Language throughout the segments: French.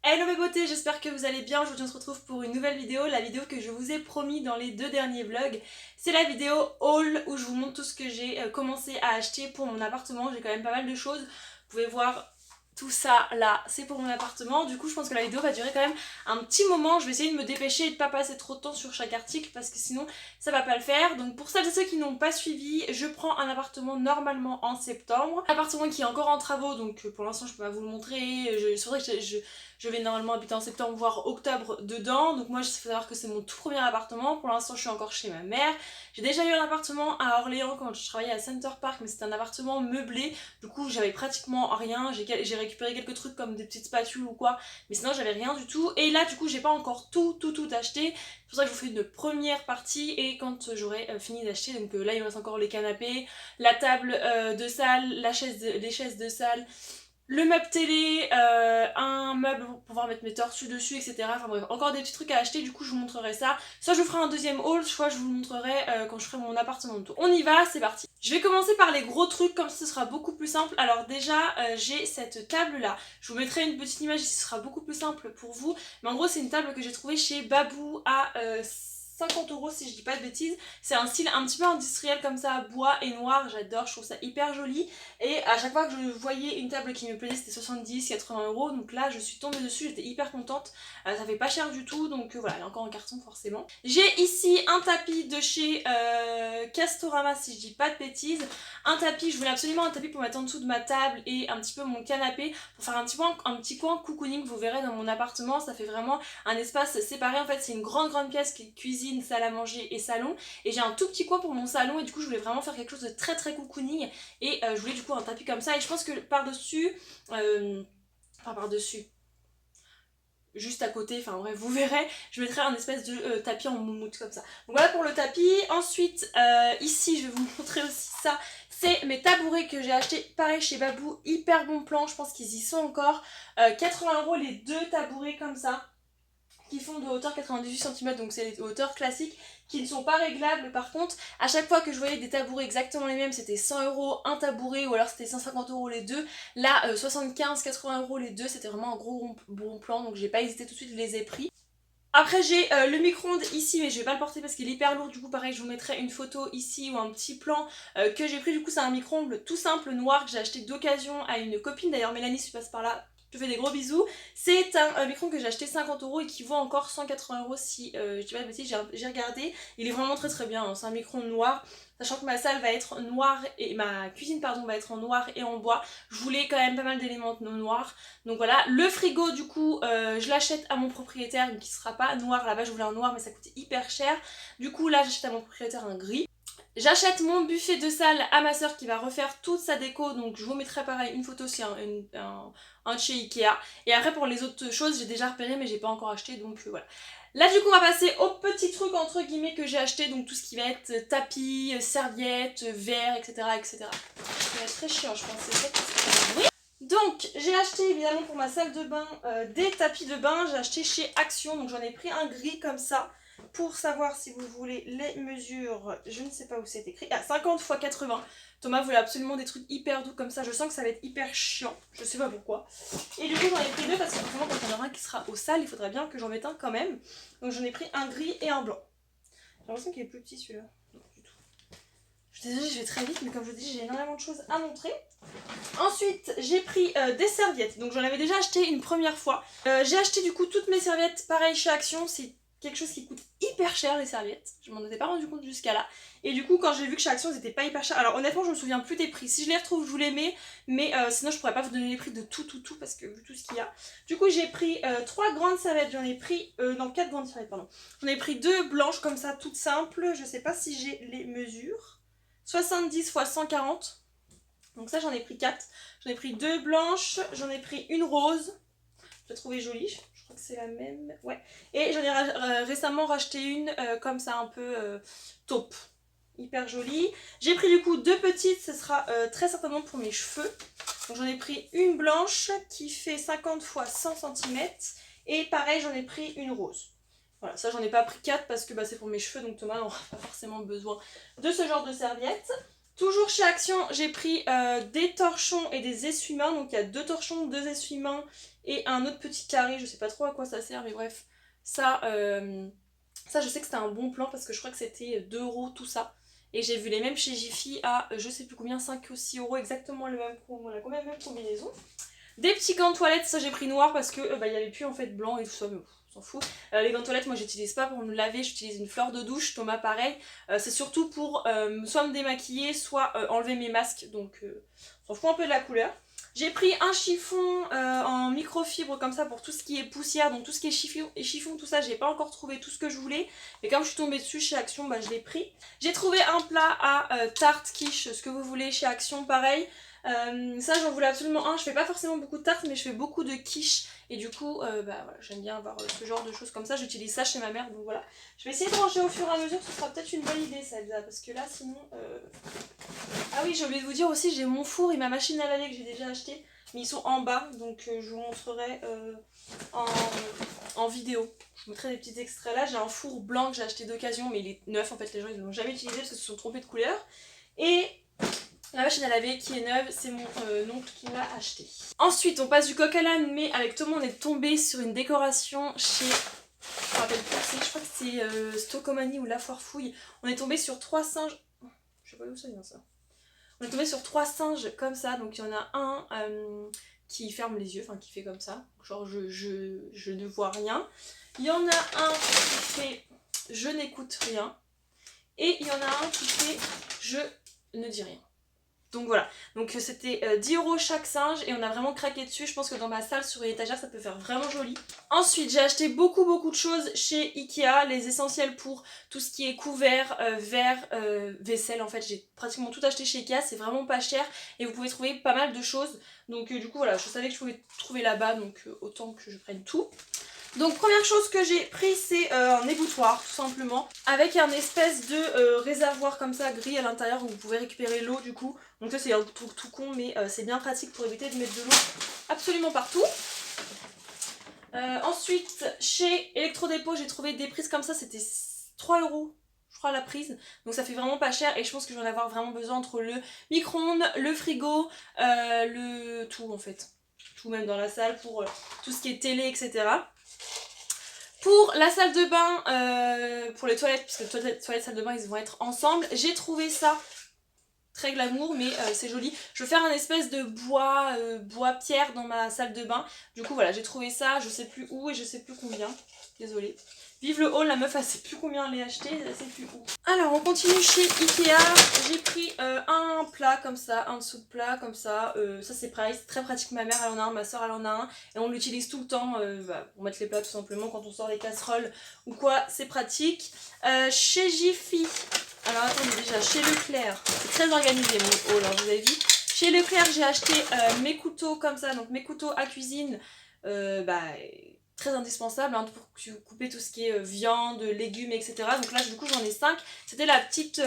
Hello mes beautés, j'espère que vous allez bien. Aujourd'hui on se retrouve pour une nouvelle vidéo, la vidéo que je vous ai promis dans les deux derniers vlogs. C'est la vidéo haul où je vous montre tout ce que j'ai commencé à acheter pour mon appartement. J'ai quand même pas mal de choses, vous pouvez voir tout ça là, c'est pour mon appartement. Du coup je pense que la vidéo va durer quand même un petit moment. Je vais essayer de me dépêcher et de pas passer trop de temps sur chaque article parce que sinon ça va pas le faire. Donc pour celles et ceux qui n'ont pas suivi, je prends un appartement normalement en septembre. Un appartement qui est encore en travaux, donc pour l'instant je peux pas vous le montrer. C'est vrai que je vais normalement habiter en septembre voire octobre dedans. Donc moi il faut savoir que c'est mon tout premier appartement. Pour l'instant je suis encore chez ma mère. J'ai déjà eu un appartement à Orléans quand je travaillais à Center Park, mais c'était un appartement meublé. Du coup j'avais pratiquement rien. J'ai récupéré quelques trucs comme des petites spatules ou quoi, mais sinon j'avais rien du tout. Et là du coup j'ai pas encore tout acheté. C'est pour ça que je vous fais une première partie et quand j'aurai fini d'acheter, donc là il me reste encore les canapés, la table de salle, les chaises de salle, le meuble télé, un meuble pour pouvoir mettre mes tortues dessus, etc. Enfin bref, encore des petits trucs à acheter, du coup je vous montrerai ça. Soit je vous ferai un deuxième haul, soit je vous le montrerai quand je ferai mon appartement de tour. On y va, c'est parti. Je vais commencer par les gros trucs, comme ça ce sera beaucoup plus simple. Alors déjà, j'ai cette table là. Je vous mettrai une petite image ici, ce sera beaucoup plus simple pour vous. Mais en gros, c'est une table que j'ai trouvée chez Babou à 50 € si je dis pas de bêtises. C'est un style un petit peu industriel comme ça, bois et noir, j'adore, je trouve ça hyper joli. Et à chaque fois que je voyais une table qui me plaisait, c'était 70-80 €. Donc là, je suis tombée dessus, j'étais hyper contente. Ça fait pas cher du tout, donc voilà, elle est encore en carton forcément. J'ai ici un tapis de chez Castorama, si je dis pas de bêtises. Un tapis, je voulais absolument un tapis pour mettre en dessous de ma table et un petit peu mon canapé pour faire un petit coin cocooning. Vous verrez dans mon appartement, ça fait vraiment un espace séparé. En fait, c'est une grande pièce qui est cuisine, salle à manger et salon. Et j'ai un tout petit coin pour mon salon et du coup, je voulais vraiment faire quelque chose de très cocooning. Et je voulais du coup un tapis comme ça. Et je pense que par-dessus, enfin par-dessus, juste à côté, enfin bref, vous verrez, je mettrai un espèce de tapis en moumoute comme ça. Donc voilà pour le tapis. Ensuite, ici, je vais vous montrer aussi ça. C'est mes tabourets que j'ai acheté pareil chez Babou, hyper bon plan, je pense qu'ils y sont encore. 80 € les deux tabourets comme ça, qui font de hauteur 98 cm, donc c'est les hauteurs classiques qui ne sont pas réglables. Par contre, à chaque fois que je voyais des tabourets exactement les mêmes, c'était 100 € un tabouret ou alors c'était 150 € les deux. Là, 75-80 € les deux, c'était vraiment un gros bon plan, donc j'ai pas hésité tout de suite, je les ai pris. Après j'ai le micro-ondes ici, mais je vais pas le porter parce qu'il est hyper lourd. Du coup pareil, je vous mettrai une photo ici ou un petit plan que j'ai pris. Du coup c'est un micro-ondes tout simple noir que j'ai acheté d'occasion à une copine. D'ailleurs Mélanie, si tu passes par là, je te fais des gros bisous. C'est un micro-ondes que j'ai acheté 50 € et qui vaut encore 180 € si je dis pas de bêtises, j'ai regardé. Il est vraiment très bien, hein. C'est un micro-ondes noir. Sachant que ma salle va être noire et ma cuisine pardon va être en noir et en bois. Je voulais quand même pas mal d'éléments noirs. Donc voilà, le frigo du coup je l'achète à mon propriétaire, donc il sera pas noir. Là-bas je voulais un noir mais ça coûtait hyper cher. Du coup là j'achète à mon propriétaire un gris. J'achète mon buffet de salle à ma soeur qui va refaire toute sa déco, donc je vous mettrai pareil une photo, c'est un de chez Ikea. Et après pour les autres choses j'ai déjà repéré mais j'ai pas encore acheté, donc voilà. Là du coup on va passer au petit truc entre guillemets que j'ai acheté, donc tout ce qui va être tapis, serviettes, verres, etc. Ça va être très chiant je pense, c'est ça qui se passe. Donc j'ai acheté évidemment pour ma salle de bain des tapis de bain, j'ai acheté chez Action, donc j'en ai pris un gris comme ça. Pour savoir si vous voulez les mesures, je ne sais pas où c'est écrit, 50 x 80. Thomas voulait absolument des trucs hyper doux comme ça, je sens que ça va être hyper chiant, je sais pas pourquoi. Et du coup j'en ai pris deux parce que forcément quand il y en aura un qui sera au sale, il faudrait bien que j'en mette un quand même. Donc j'en ai pris un gris et un blanc. J'ai l'impression qu'il est plus petit celui-là. Non, du tout. Je suis désolée, je vais très vite, mais comme je vous dis, j'ai énormément de choses à montrer. Ensuite, j'ai pris des serviettes. Donc j'en avais déjà acheté une première fois. J'ai acheté du coup toutes mes serviettes, pareil chez Action. C'est quelque chose qui coûte hyper cher les serviettes. Je m'en étais pas rendu compte jusqu'à là. Et du coup, quand j'ai vu que chez Action, elles étaient pas hyper chères. Alors honnêtement, je me souviens plus des prix. Si je les retrouve, je vous les mets. Mais sinon, je pourrais pas vous donner les prix de tout parce que vu tout ce qu'il y a. Du coup, j'ai pris 3 grandes serviettes. J'en ai pris... non, 4 grandes serviettes, pardon. J'en ai pris 2 blanches comme ça, toutes simples. Je sais pas si j'ai les mesures. 70 x 140. Donc ça j'en ai pris 4, j'en ai pris 2 blanches, j'en ai pris une rose, je l'ai trouvée jolie, je crois que c'est la même, ouais. Et j'en ai récemment racheté une comme ça un peu taupe, hyper jolie. J'ai pris du coup 2 petites, ce sera très certainement pour mes cheveux. Donc j'en ai pris une blanche qui fait 50 x 100 cm et pareil j'en ai pris une rose. Voilà, ça j'en ai pas pris 4 parce que c'est pour mes cheveux donc Thomas n'aura pas forcément besoin de ce genre de serviette. Toujours chez Action, j'ai pris des torchons et des essuie-mains. Donc il y a 2 torchons, 2 essuie-mains et un autre petit carré. Je sais pas trop à quoi ça sert, mais bref. Ça, ça je sais que c'était un bon plan parce que je crois que c'était 2 € tout ça. Et j'ai vu les mêmes chez Jiffy à je sais plus combien, 5 ou 6 € exactement le même, la même combinaison. Des petits gants de toilette, ça j'ai pris noir parce que il y avait plus en fait blanc et tout ça, mais on s'en fout. Les gants de toilette, moi j'utilise pas pour me laver, j'utilise une fleur de douche, Thomas pareil. C'est surtout pour soit me démaquiller, soit enlever mes masques, donc on s'en fout un peu de la couleur. J'ai pris un chiffon en microfibre comme ça pour tout ce qui est poussière, donc tout ce qui est chiffon tout ça, j'ai pas encore trouvé tout ce que je voulais. Mais comme je suis tombée dessus chez Action, je l'ai pris. J'ai trouvé un plat à tarte, quiche, ce que vous voulez chez Action, pareil. Ça j'en voulais absolument un, je fais pas forcément beaucoup de tartes mais je fais beaucoup de quiche et du coup voilà, j'aime bien avoir ce genre de choses comme ça, j'utilise ça chez ma mère donc voilà. Je vais essayer de ranger au fur et à mesure, ce sera peut-être une bonne idée ça Elsa, parce que là sinon... Ah oui j'ai oublié de vous dire aussi, j'ai mon four et ma machine à laver que j'ai déjà acheté mais ils sont en bas donc je vous montrerai en vidéo. Je vous mettrai des petits extraits là, j'ai un four blanc que j'ai acheté d'occasion mais il est neuf en fait, les gens ils ne l'ont jamais utilisé parce qu'ils se sont trompés de couleur. Et la machine à laver qui est neuve, c'est mon oncle qui l'a acheté. Ensuite, on passe du coq à l'âne, mais avec Thomas, on est tombé sur une décoration chez... Je me rappelle plus, je crois que c'est Stocomanie ou La Foire Fouille. On est tombé sur 3 singes... Je sais pas d'où ça vient ça. On est tombé sur 3 singes comme ça, donc il y en a un qui ferme les yeux, enfin qui fait comme ça. Genre je ne vois rien. Il y en a un qui fait je n'écoute rien. Et il y en a un qui fait je ne dis rien. Donc voilà, donc c'était 10 € chaque singe et on a vraiment craqué dessus. Je pense que dans ma salle sur une étagère ça peut faire vraiment joli. Ensuite j'ai acheté beaucoup de choses chez Ikea, les essentiels pour tout ce qui est couvert, verre, vaisselle. En fait j'ai pratiquement tout acheté chez Ikea, c'est vraiment pas cher et vous pouvez trouver pas mal de choses. Donc du coup voilà, je savais que je pouvais trouver là-bas donc autant que je prenne tout. Donc première chose que j'ai pris c'est un égouttoir tout simplement avec un espèce de réservoir comme ça gris à l'intérieur où vous pouvez récupérer l'eau du coup. Donc ça c'est un truc tout con mais c'est bien pratique pour éviter de mettre de l'eau absolument partout. Ensuite chez Electrodépôt j'ai trouvé des prises comme ça, c'était 3 € je crois la prise, donc ça fait vraiment pas cher et je pense que je vais en avoir vraiment besoin entre le micro-ondes, le frigo, le tout en fait, tout même dans la salle pour tout ce qui est télé etc. Pour la salle de bain, pour les toilettes, puisque toilettes et salle de bain ils vont être ensemble, j'ai trouvé ça très glamour mais c'est joli. Je veux faire un espèce de bois pierre dans ma salle de bain. Du coup voilà, j'ai trouvé ça, je sais plus où et je sais plus combien. Désolée. Vive le haul, la meuf elle sait plus combien elle l'a acheté, elle sait plus où. Alors on continue chez Ikea, j'ai pris un plat comme ça, un dessous de plat comme ça, ça c'est très pratique, ma mère elle en a un, ma soeur elle en a un et on l'utilise tout le temps pour mettre les plats tout simplement quand on sort les casseroles ou quoi, c'est pratique. Chez Jiffy, alors attendez déjà, chez Leclerc, c'est très organisé mon haul, hein, vous avez vu. Chez Leclerc j'ai acheté mes couteaux comme ça, donc mes couteaux à cuisine, très indispensable hein, pour couper tout ce qui est viande, légumes, etc. Donc là du coup j'en ai 5. C'était la petite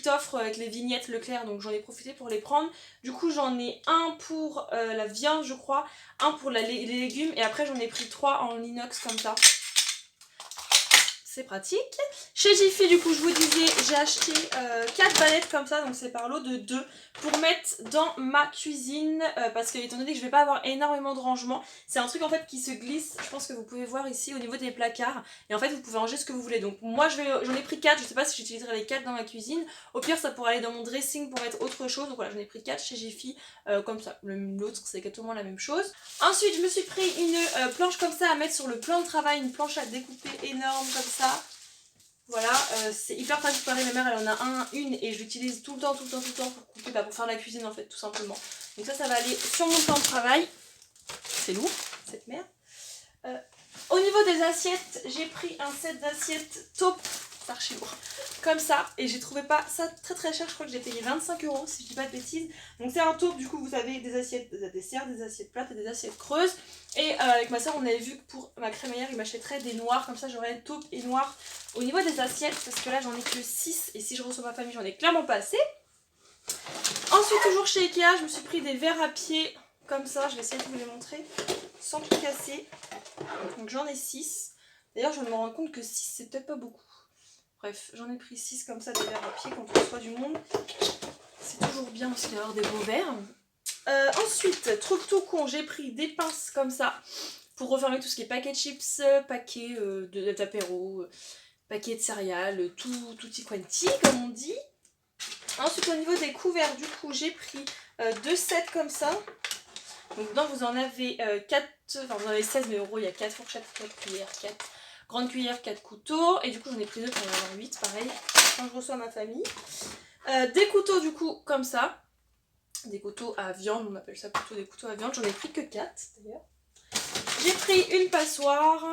offre avec les vignettes Leclerc, donc j'en ai profité pour les prendre. Du coup j'en ai un pour la viande je crois, un pour les légumes et après j'en ai pris 3 en inox comme ça. C'est pratique. Chez Jiffy du coup je vous disais j'ai acheté 4 ballettes comme ça, donc c'est par lot de 2 pour mettre dans ma cuisine parce que étant donné que je vais pas avoir énormément de rangement, c'est un truc en fait qui se glisse, je pense que vous pouvez voir ici au niveau des placards et en fait vous pouvez ranger ce que vous voulez. Donc moi j'en ai pris 4, je sais pas si j'utiliserai les 4 dans ma cuisine, au pire ça pourrait aller dans mon dressing pour être autre chose, donc voilà j'en ai pris 4 chez Jiffy comme ça, l'autre c'est exactement la même chose. Ensuite je me suis pris une planche comme ça à mettre sur le plan de travail, une planche à découper énorme comme ça. Voilà, c'est hyper pratique, pareil, ma mère elle en a une et je l'utilise tout le temps pour couper, pour faire la cuisine en fait tout simplement. Donc ça va aller sur mon plan de travail, c'est lourd cette merde. Au niveau des assiettes, j'ai pris un set d'assiettes taupe, c'est archi lourd, comme ça, et j'ai trouvé pas ça très cher, je crois que j'ai payé 25 € si je dis pas de bêtises. Donc c'est un taupe, du coup vous avez des assiettes à dessert, des assiettes plates et des assiettes creuses. Et avec ma soeur on avait vu que pour ma crémaillère il m'achèterait des noirs, comme ça j'aurais taupe et noir au niveau des assiettes, parce que là j'en ai que 6 et si je reçois ma famille j'en ai clairement pas assez. Ensuite toujours chez Ikea, je me suis pris des verres à pied comme ça, je vais essayer de vous les montrer sans tout casser. Donc j'en ai 6. D'ailleurs je me rends compte que 6 c'est peut-être pas beaucoup. Bref, j'en ai pris 6 comme ça, des verres à pied quand on reçoit du monde. C'est toujours bien aussi d'avoir des beaux verres. Ensuite, truc tout con, j'ai pris des pinces comme ça pour refermer tout ce qui est paquet de chips, paquet d'apéro, paquet de céréales, tutti quanti comme on dit. Ensuite au niveau des couverts, du coup j'ai pris 2 sets comme ça. Donc dedans vous en avez 4, enfin vous en avez 16 mais en gros il y a 4 fourchettes, 4 cuillères, 4 grandes cuillères, 4 couteaux. Et du coup j'en ai pris 2 pour en avoir 8 pareil quand je reçois ma famille. Des couteaux du coup comme ça. Des couteaux à viande, on appelle ça plutôt des couteaux à viande. J'en ai pris que 4 d'ailleurs. J'ai pris une passoire,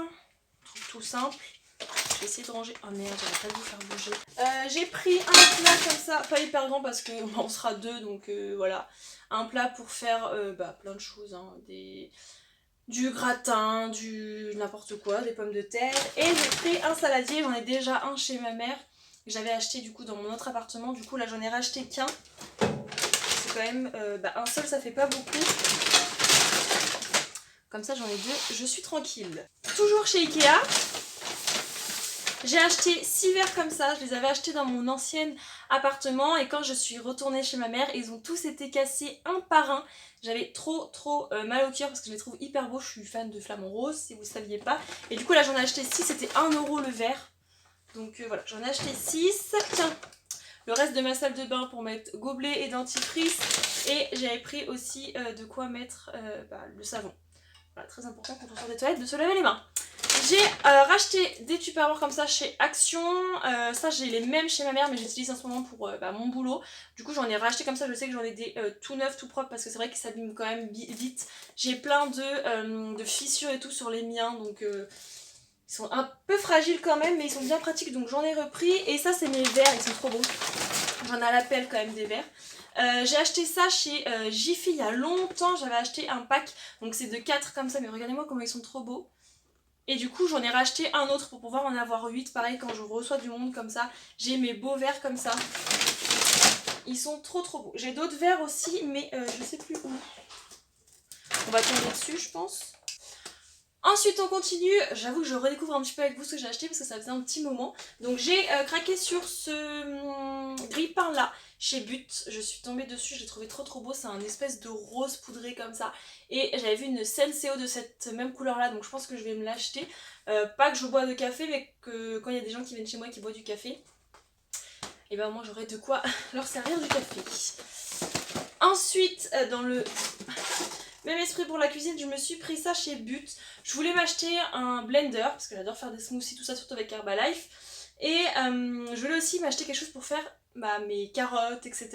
tout simple. Je vais essayer de ranger. Oh merde, j'aurais pas dû faire bouger. J'ai pris un plat comme ça, pas hyper grand parce qu'on sera 2, donc voilà. Un plat pour faire plein de choses, hein. Du gratin, du n'importe quoi, des pommes de terre. Et j'ai pris un saladier, j'en ai déjà un chez ma mère. J'avais acheté du coup dans mon autre appartement, du coup là j'en ai racheté qu'un. C'est quand même, un seul ça fait pas beaucoup. Comme ça j'en ai 2, je suis tranquille. Toujours chez Ikea. J'ai acheté 6 verres comme ça, je les avais achetés dans mon ancien appartement et quand je suis retournée chez ma mère, ils ont tous été cassés un par un. J'avais trop mal au cœur parce que je les trouve hyper beaux, je suis fan de flamant rose si vous ne saviez pas. Et du coup là j'en ai acheté 6, c'était 1 € le verre. Donc voilà, j'en ai acheté 6. Tiens, le reste de ma salle de bain pour mettre gobelet et dentifrice. Et j'avais pris aussi de quoi mettre le savon. Voilà, très important quand on sort des toilettes de se laver les mains. J'ai racheté des tupperwares comme ça chez Action. Ça j'ai les mêmes chez ma mère mais j'utilise en ce moment pour mon boulot. Du coup j'en ai racheté comme ça, je sais que j'en ai des tout neufs, tout propres parce que c'est vrai qu'ils s'abîment quand même vite. J'ai plein de fissures et tout sur les miens donc ils sont un peu fragiles quand même mais ils sont bien pratiques donc j'en ai repris. Et ça c'est mes verres, ils sont trop beaux. J'en ai à l'appel quand même des verres. J'ai acheté ça chez Jiffy il y a longtemps, j'avais acheté un pack, donc c'est de 4 comme ça, mais regardez-moi comment ils sont trop beaux. Et du coup j'en ai racheté un autre pour pouvoir en avoir 8, pareil quand je reçois du monde comme ça, j'ai mes beaux verres comme ça. Ils sont trop beaux. J'ai d'autres verres aussi, mais je sais plus où. On va tomber dessus je pense. Ensuite on continue, j'avoue que je redécouvre un petit peu avec vous ce que j'ai acheté parce que ça faisait un petit moment. Donc j'ai craqué sur ce grille-pain là chez But, je suis tombée dessus, je l'ai trouvé trop beau, c'est un espèce de rose poudré comme ça. Et j'avais vu une Senseo de cette même couleur là donc je pense que je vais me l'acheter. Pas que je bois de café mais que quand il y a des gens qui viennent chez moi et qui boivent du café, et ben moi j'aurai de quoi leur servir du café. Ensuite dans le... même esprit pour la cuisine, je me suis pris ça chez But. Je voulais m'acheter un blender parce que j'adore faire des smoothies, tout ça, surtout avec Herbalife. Et je voulais aussi m'acheter quelque chose pour faire mes carottes, etc.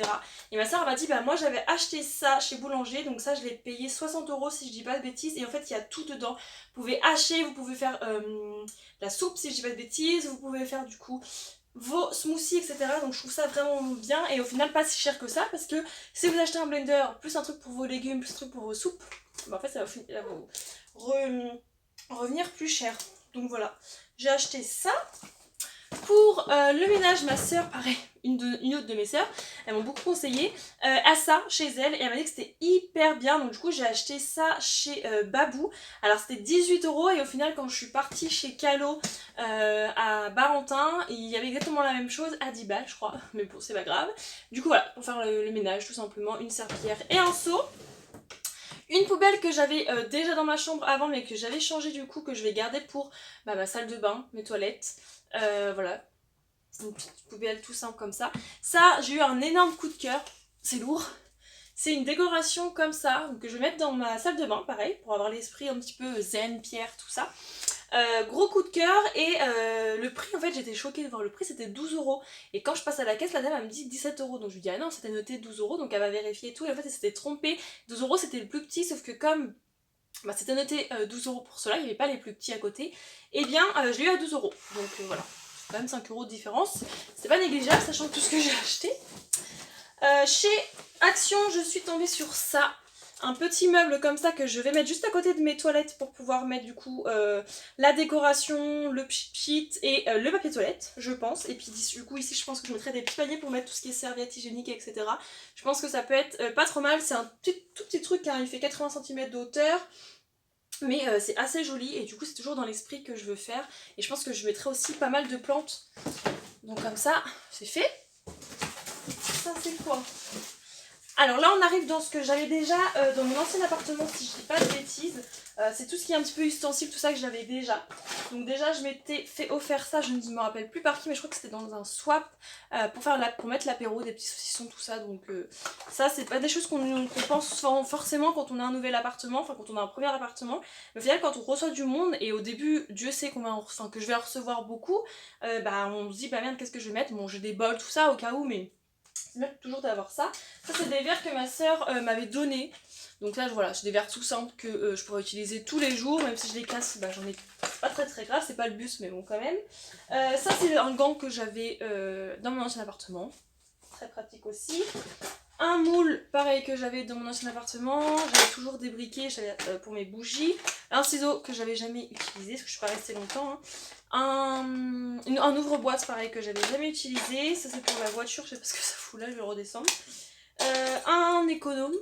Et ma soeur m'a dit, moi j'avais acheté ça chez Boulanger, donc ça je l'ai payé 60 € si je dis pas de bêtises. Et en fait il y a tout dedans. Vous pouvez hacher, vous pouvez faire la soupe si je dis pas de bêtises, vous pouvez faire du coup vos smoothies, etc. Donc je trouve ça vraiment bien et au final pas si cher que ça parce que si vous achetez un blender plus un truc pour vos légumes, plus un truc pour vos soupes, en fait ça va vous revenir plus cher. Donc voilà, j'ai acheté ça. Pour le ménage, ma soeur, pareil, une autre de mes soeurs, elles m'ont beaucoup conseillé à ça chez elle et elle m'a dit que c'était hyper bien. Donc du coup j'ai acheté ça chez Babou. Alors c'était 18 € et au final quand je suis partie chez Calo à Barentin, il y avait exactement la même chose à 10 balles je crois. Mais bon c'est pas grave. Du coup voilà, pour faire le ménage tout simplement, une serpillière et un seau. Une poubelle que j'avais déjà dans ma chambre avant mais que j'avais changé du coup, que je vais garder pour ma salle de bain, mes toilettes. Voilà, une petite poubelle tout simple comme ça. Ça j'ai eu un énorme coup de cœur, c'est lourd. C'est une décoration comme ça que je vais mettre dans ma salle de bain, pareil, pour avoir l'esprit un petit peu zen, pierre, tout ça. Gros coup de cœur et le prix, en fait j'étais choquée de voir le prix, c'était 12 €. Et quand je passe à la caisse, la dame elle me dit 17 €. Donc je lui dis ah non, c'était noté 12 €, donc elle va vérifier et tout. Et en fait elle s'était trompée, 12 € c'était le plus petit, sauf que comme c'était noté 12 € pour cela, il n'y avait pas les plus petits à côté, et bien je l'ai eu à 12 €. Donc voilà, c'est quand même 5 € de différence, c'est pas négligeable sachant tout ce que j'ai acheté. Chez Action, je suis tombée sur ça. Un petit meuble comme ça que je vais mettre juste à côté de mes toilettes pour pouvoir mettre du coup la décoration, le pchit et le papier toilette, je pense. Et puis du coup ici je pense que je mettrai des petits paniers pour mettre tout ce qui est serviettes hygiéniques, etc. Je pense que ça peut être pas trop mal. C'est un tout petit truc, hein. Il fait 80 cm de hauteur. Mais c'est assez joli et du coup c'est toujours dans l'esprit que je veux faire. Et je pense que je mettrai aussi pas mal de plantes. Donc comme ça, c'est fait. ça c'est quoi? Alors là on arrive dans ce que j'avais déjà dans mon ancien appartement, si je dis pas de bêtises. C'est tout ce qui est un petit peu ustensile, tout ça que j'avais déjà. Donc déjà je m'étais fait offert ça, je ne me rappelle plus par qui, mais je crois que c'était dans un swap pour mettre l'apéro, des petits saucissons, tout ça. Donc ça c'est pas des choses qu'on pense forcément quand on a un nouvel appartement, enfin quand on a un premier appartement. Mais au final quand on reçoit du monde, et au début Dieu sait que je vais en recevoir beaucoup, bah on se dit bah merde qu'est-ce que je vais mettre, bon j'ai des bols tout ça au cas où, mais c'est bien toujours d'avoir ça. Ça c'est des verres que ma soeur m'avait donné. Donc là voilà, j'ai des verres tout simples que je pourrais utiliser tous les jours, même si je les casse, bah j'en ai pas très grave, c'est pas le but mais bon quand même. Ça c'est un gant que j'avais dans mon ancien appartement, très pratique aussi. Un moule pareil que j'avais dans mon ancien appartement, j'avais toujours des briquets pour mes bougies. Un ciseau que j'avais jamais utilisé parce que je suis pas restée longtemps. Hein. Un ouvre-boîte pareil que j'avais jamais utilisé, ça c'est pour la voiture, je sais pas ce que ça fout là, je vais le redescendre. Un économe,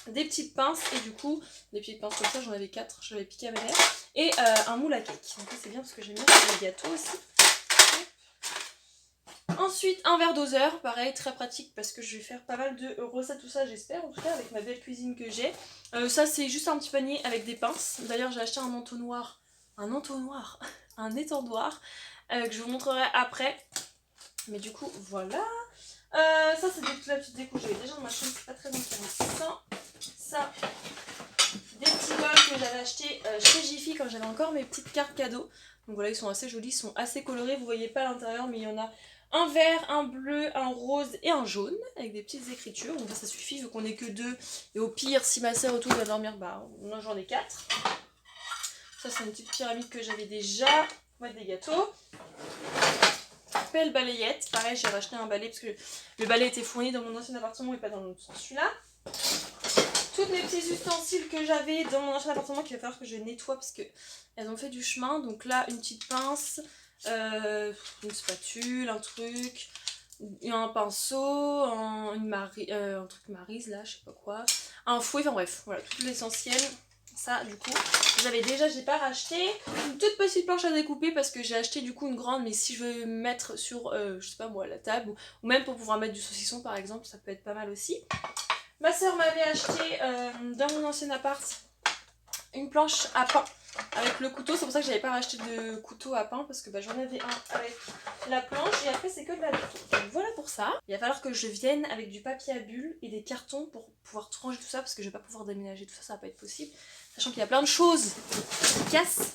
des petites pinces, et du coup des petites pinces comme ça j'en avais 4, je l'avais piqué à ma mère, et un moule à cake, donc c'est bien parce que j'aime bien faire des gâteaux aussi. Ensuite un verre doseur, pareil très pratique parce que je vais faire pas mal de recettes tout ça j'espère, en tout cas avec ma belle cuisine que j'ai. Ça c'est juste un petit panier avec des pinces, d'ailleurs j'ai acheté un entonnoir, un étendoir que je vous montrerai après, mais du coup voilà. Ça c'est toute la petite déco, j'avais déjà dans ma chambre, c'est pas très intéressant. Ça, des petits bols que j'avais achetés chez Jiffy quand j'avais encore mes petites cartes cadeaux. Donc voilà, ils sont assez jolis, ils sont assez colorés, vous voyez pas à l'intérieur, mais il y en a un vert, un bleu, un rose et un jaune, avec des petites écritures. Donc ça suffit vu qu'on est que 2. Et au pire, si ma soeur autour va dormir, bah j'en ai 4. Ça c'est une petite pyramide que j'avais déjà pour mettre des gâteaux. Pelle balayette, pareil j'ai racheté un balai parce que le balai était fourni dans mon ancien appartement et pas dans celui-là. Toutes mes petits ustensiles que j'avais dans mon ancien appartement qu'il va falloir que je nettoie parce que elles ont fait du chemin. Donc là une petite pince, une spatule, un truc, un pinceau, un truc maryse là, je sais pas quoi, un fouet, enfin bref, voilà tout l'essentiel. Ça du coup j'avais déjà, j'ai pas racheté. Une toute petite planche à découper parce que j'ai acheté du coup une grande, mais si je veux mettre sur je sais pas moi la table ou même pour pouvoir mettre du saucisson par exemple, ça peut être pas mal aussi. Ma soeur m'avait acheté dans mon ancien appart une planche à pain avec le couteau, c'est pour ça que j'avais pas racheté de couteau à pain parce que bah, j'en avais un avec la planche et après c'est que de la déco. Donc voilà pour ça. Il va falloir que je vienne avec du papier à bulles et des cartons pour pouvoir tout ranger tout ça parce que je vais pas pouvoir déménager tout ça, ça va pas être possible. Sachant qu'il y a plein de choses qui cassent.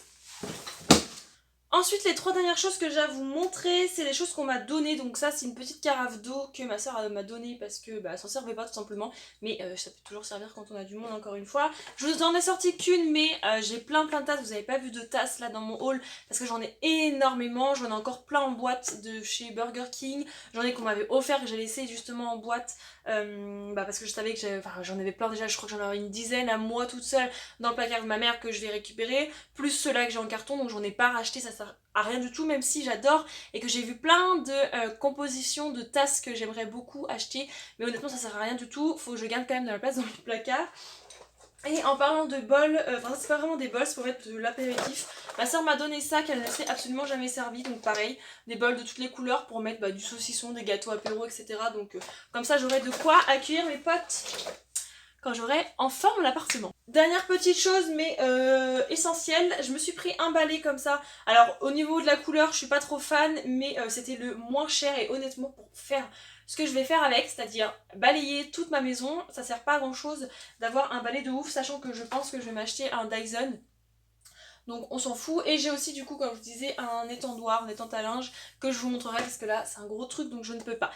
Ensuite les 3 dernières choses que j'ai à vous montrer, c'est des choses qu'on m'a données. Donc ça c'est une petite carafe d'eau que ma soeur m'a donnée parce que bah, elle s'en servait pas tout simplement. Mais ça peut toujours servir quand on a du monde encore une fois. Je vous en ai sorti qu'une mais j'ai plein de tasses. Vous avez pas vu de tasses là dans mon haul parce que j'en ai énormément. J'en ai encore plein en boîte de chez Burger King. J'en ai qu'on m'avait offert que j'ai laissé justement en boîte parce que je savais que j'en avais plein déjà. Je crois que j'en avais une dizaine à moi toute seule dans le placard de ma mère que je vais récupérer. Plus ceux-là que j'ai en carton, donc j'en ai pas racheté, ça sert à rien du tout, même si j'adore et que j'ai vu plein de compositions de tasses que j'aimerais beaucoup acheter, mais honnêtement ça sert à rien du tout, faut que je garde quand même de la place dans le placard. Et en parlant de bols, enfin c'est pas vraiment des bols, c'est pour mettre de l'apéritif. Ma soeur m'a donné ça qu'elle ne s'est absolument jamais servi, donc pareil, des bols de toutes les couleurs pour mettre du saucisson, des gâteaux apéro, etc. Donc comme ça j'aurai de quoi accueillir mes potes quand j'aurai enfin mon appartement. Dernière petite chose mais essentielle, je me suis pris un balai comme ça. Alors au niveau de la couleur je suis pas trop fan, mais c'était le moins cher et honnêtement pour faire ce que je vais faire avec, c'est-à-dire balayer toute ma maison, ça sert pas à grand chose d'avoir un balai de ouf, sachant que je pense que je vais m'acheter un Dyson. Donc on s'en fout, et j'ai aussi du coup comme je vous disais un étendoir, un étente à linge que je vous montrerai parce que là c'est un gros truc donc je ne peux pas.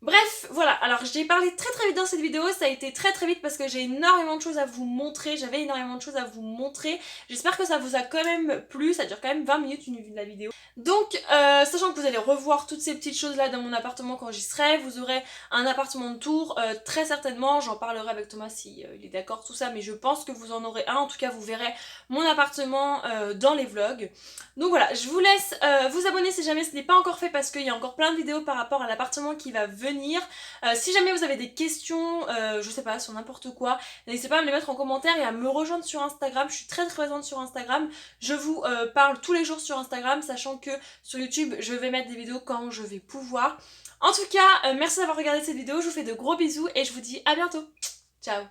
Bref, voilà, alors j'ai parlé très vite dans cette vidéo, ça a été très vite parce que j'ai énormément de choses à vous montrer, j'avais énormément de choses à vous montrer. J'espère que ça vous a quand même plu, ça dure quand même 20 minutes une vue de la vidéo. Donc, sachant que vous allez revoir toutes ces petites choses là dans mon appartement quand j'y serai, vous aurez un appartement de tour, très certainement, j'en parlerai avec Thomas si il est d'accord tout ça, mais je pense que vous en aurez un, en tout cas vous verrez mon appartement dans les vlogs. Donc voilà, je vous laisse vous abonner si jamais ce n'est pas encore fait parce qu'il y a encore plein de vidéos par rapport à l'appartement qui va venir. venir. Si jamais vous avez des questions, je sais pas, sur n'importe quoi, n'hésitez pas à me les mettre en commentaire et à me rejoindre sur Instagram. Je suis très présente sur Instagram. Je vous parle tous les jours sur Instagram, sachant que sur YouTube, je vais mettre des vidéos quand je vais pouvoir. En tout cas, merci d'avoir regardé cette vidéo. Je vous fais de gros bisous et je vous dis à bientôt. Ciao.